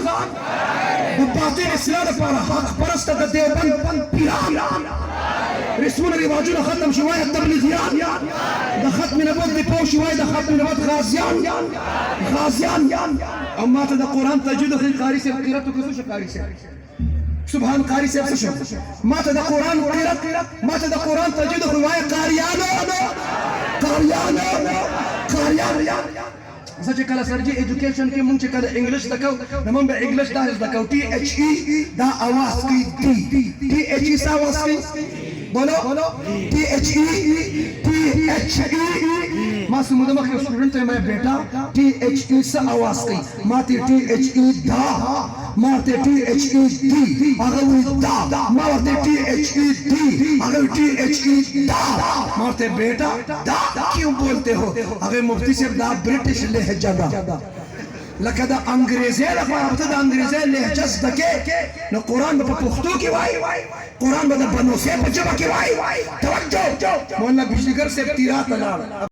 ځان د باطل اصلاح لپاره حق پرسته د دیوبند پیران رسمونه رواجونه ختم شي وایي تبلیغیان د ختم نبوت د پوه شي وایي د ختم نبوت غازیان او ما ته د قرآن تجوید وښیي قاري صاحب قرأت وکړه څه شو قاري صاحب سبحان قاري صاحب څه شو ما ته د قرآن قرأت ما ته د قرآن تجوید وښیي وایي قاریانو زه چې کله سرجي ایجوکیشن کې مونږ چې کله انګلیش زده کوو نو مونږ به انګلیش دا زده کوو ټي ایچ ای دا اواز کوي ټي ایچ ای څه اواز کوي بولو T H E मां सुमुद मखे स्टूडेंट थे मैं बेटा टी एच ई से आवाज कई माते टी एच ई दा माते टी एच ई डी अगर दा माते टी एच ई डी अगर टी एच ई दा माते बेटा दा क्यों बोलते हो अगर मुफ्ती से दा ब्रिटिश लहजा दा لکه د انګریزي لپاره ته د انګریزي لهجه زده کې نو قرآن به په پښتو کې وایي قرآن به د بنوسي په ژبه کې وایي توجه مولانا بجلیګر صاحب تیرات لاړ